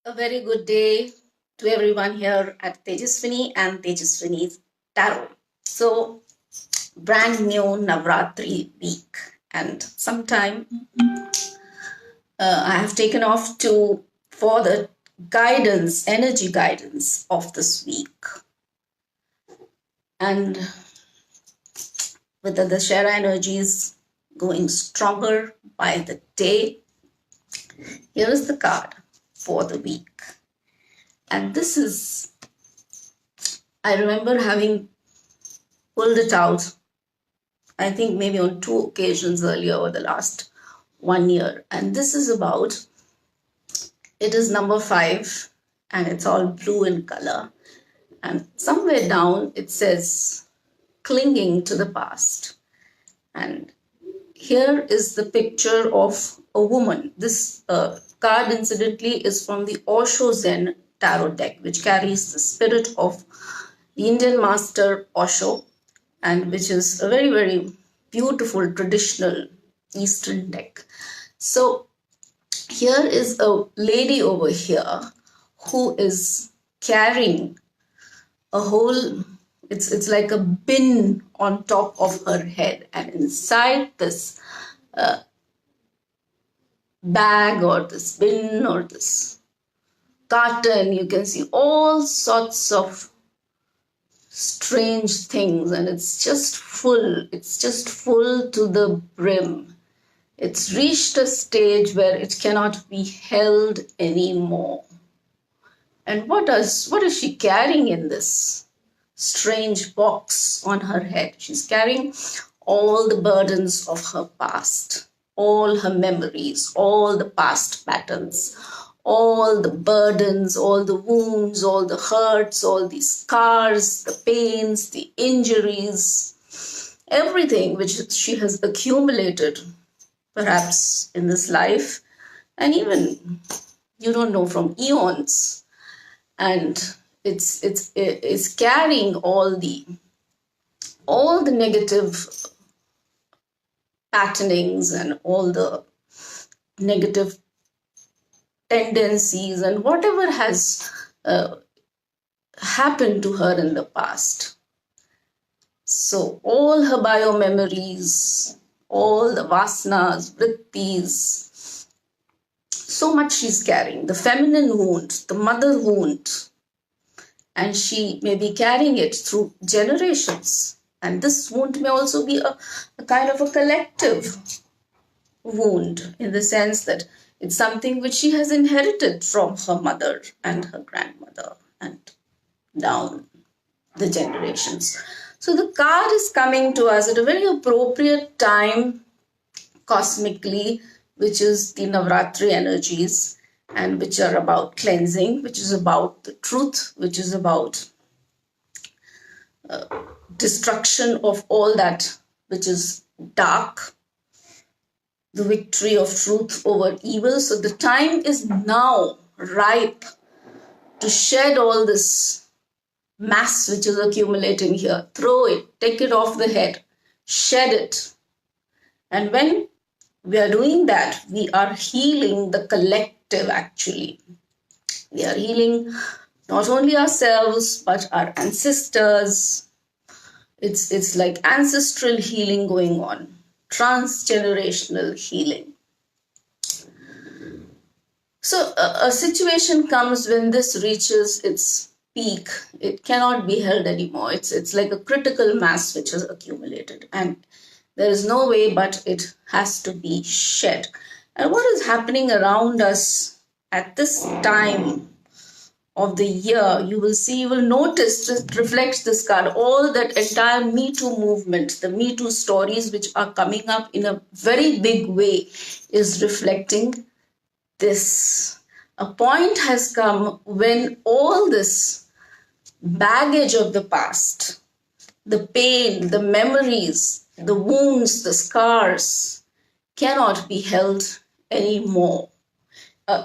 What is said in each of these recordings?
A very good day to everyone here at Tejaswini and Tejaswini's Tarot. So, brand new Navratri week, and sometime I have taken off to for the guidance, energy guidance of this week, and with the Dashera energies going stronger by the day, here is the card for the week, and this is. I remember having pulled it out, I think maybe on two occasions earlier over the last 1 year. And this is about, it is number 5 and it's all blue in color. And somewhere down it says clinging to the past. And here is the picture of a woman. This card, incidentally, is from the Osho Zen tarot deck, which carries the spirit of the Indian master Osho, and which is a very, very beautiful traditional Eastern deck. So here is a lady over here who is carrying a whole, it's like a bin on top of her head, and inside this bag or this bin or this carton, you can see all sorts of strange things, and it's just full to the brim. It's reached a stage where it cannot be held anymore. And what is she carrying in this strange box on her head? She's carrying all the burdens of her past, all her memories, all the past patterns, all the burdens, all the wounds, all the hurts, all the scars, the pains, the injuries, everything which she has accumulated, perhaps in this life, and even, you don't know, from eons. And it's carrying all the negative patternings and all the negative tendencies and whatever has happened to her in the past. So all her bio memories, all the vasanas, vrittis, so much she's carrying. The feminine wound, the mother wound, and she may be carrying it through generations. And this wound may also be a kind of a collective wound, in the sense that it's something which she has inherited from her mother and her grandmother and down the generations. So the card is coming to us at a very appropriate time cosmically, which is the Navratri energies, and which are about cleansing, which is about the truth, which is about destruction of all that which is dark, the victory of truth over evil. So the time is now ripe to shed all this mass which is accumulating here. Throw it, take it off the head, shed it. And when we are doing that, we are healing the collective, actually. We are healing not only ourselves, but our ancestors. It's like ancestral healing going on, transgenerational healing. So a situation comes when this reaches its peak. It cannot be held anymore. It's like a critical mass which has accumulated, and there is no way but it has to be shed. And what is happening around us at this time of the year, you will notice, it reflects this card, all that entire Me Too movement, the Me Too stories which are coming up in a very big way, is reflecting this. A point has come when all this baggage of the past, the pain, the memories, the wounds, the scars, cannot be held anymore.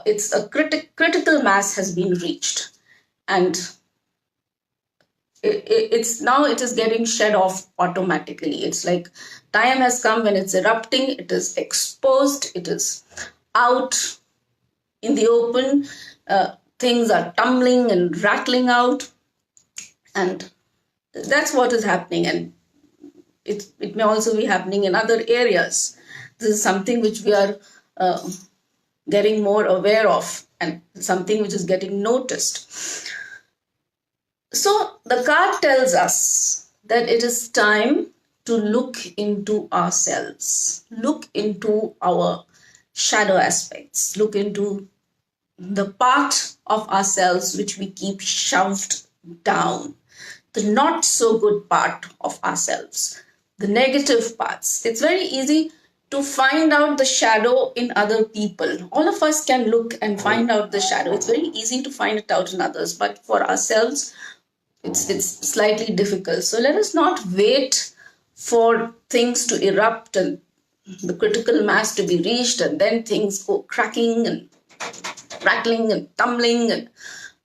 It's a critical mass has been reached, and it is getting shed off automatically. It's like time has come when it's erupting, it is exposed, it is out in the open. things are tumbling and rattling out, and that's what is happening. And it may also be happening in other areas. This is something which we are getting more aware of, and something which is getting noticed. So the card tells us that it is time to look into ourselves, look into our shadow aspects, look into the part of ourselves which we keep shoved down, the not so good part of ourselves, the negative parts. It's very easy to find out the shadow in other people. All of us can look and find out the shadow. It's very easy to find it out in others, but for ourselves, it's slightly difficult. So let us not wait for things to erupt and the critical mass to be reached, and then things go cracking and rattling and tumbling. And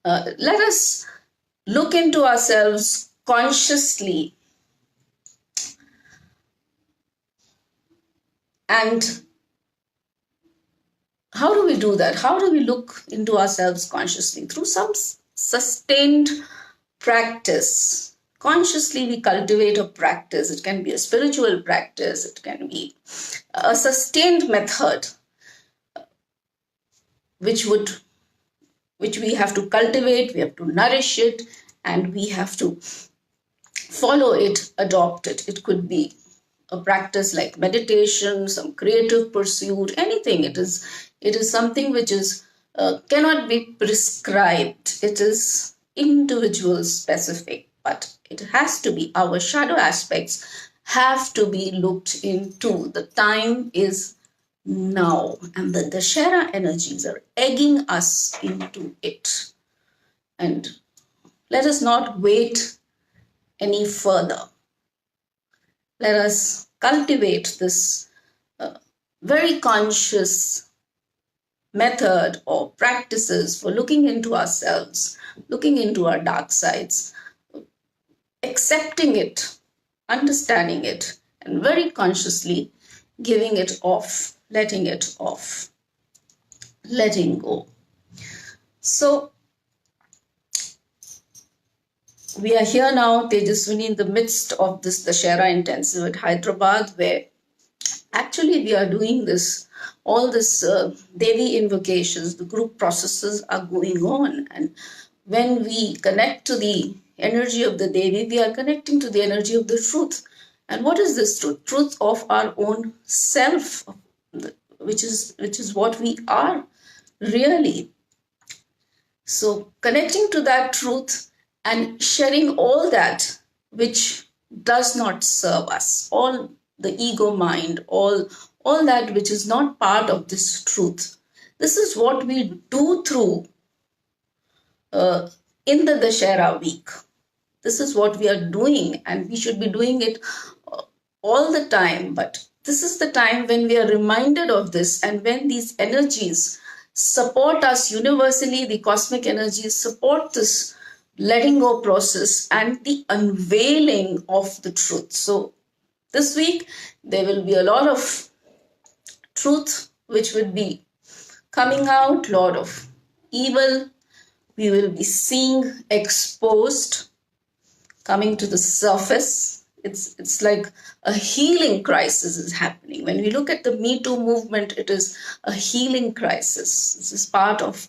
let us look into ourselves consciously. And how do we do that? How do we look into ourselves consciously? Through some sustained practice. Consciously, we cultivate a practice. It can be a spiritual practice. It can be a sustained method, which we have to cultivate, we have to nourish it, and we have to follow it, adopt it. It could be a practice like meditation, some creative pursuit, anything. It is something which is cannot be prescribed. It is individual specific, but it has to be, our shadow aspects have to be looked into. The time is now, and the Dashera energies are egging us into it. And let us not wait any further. Let us cultivate this very conscious method or practices for looking into ourselves, looking into our dark sides, accepting it, understanding it, and very consciously giving it off, letting it off, letting go. So we are here now, Tejaswini, in the midst of this Dashera intensive at Hyderabad, where actually we are doing this, all this Devi invocations, the group processes are going on. And when we connect to the energy of the Devi, we are connecting to the energy of the truth. And what is this truth? Truth of our own self, which is what we are really. So connecting to that truth and shedding all that which does not serve us, all the ego mind, all that which is not part of this truth. This is what we do through in the Dashera week. This is what we are doing, and we should be doing it all the time. But this is the time when we are reminded of this, and when these energies support us universally, the cosmic energies support this letting go process and the unveiling of the truth. So this week, there will be a lot of truth which will be coming out, lot of evil we will be seeing exposed, coming to the surface. It's like a healing crisis is happening. When we look at the Me Too movement, it is a healing crisis. This is part of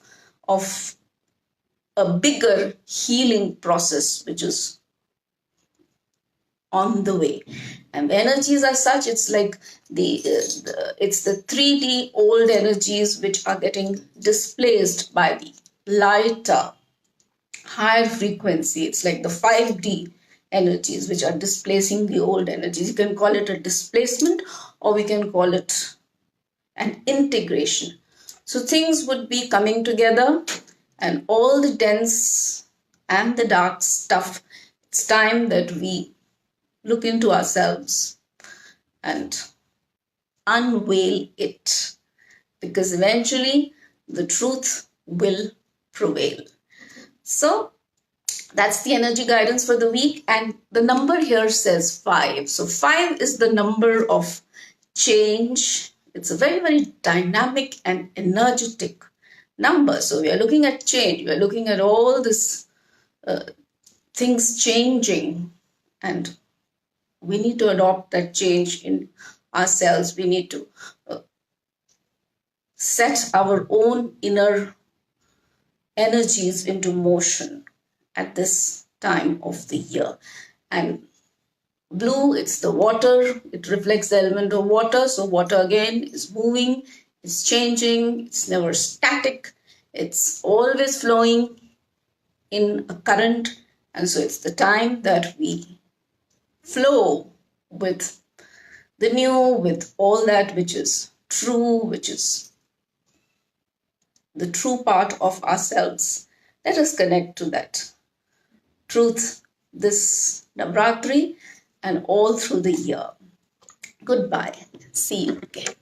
a bigger healing process which is on the way. And the energies are such, it's like it's the 3D old energies which are getting displaced by the lighter, higher frequency. It's like the 5D energies which are displacing the old energies. You can call it a displacement, or we can call it an integration. So things would be coming together, and all the dense and the dark stuff, it's time that we look into ourselves and unveil it, because eventually the truth will prevail. So that's the energy guidance for the week, and the number here says 5. So 5 is the number of change. It's a very, very dynamic and energetic number. So we are looking at change. We are looking at all this things changing, and we need to adopt that change in ourselves. We need to set our own inner energies into motion at this time of the year. And blue, it's the water, it reflects the element of water. So water again is moving, it's changing, it's never static, it's always flowing in a current. And so it's the time that we flow with the new, with all that which is true, which is the true part of ourselves. Let us connect to that truth this Navratri and all through the year. Goodbye. See you again.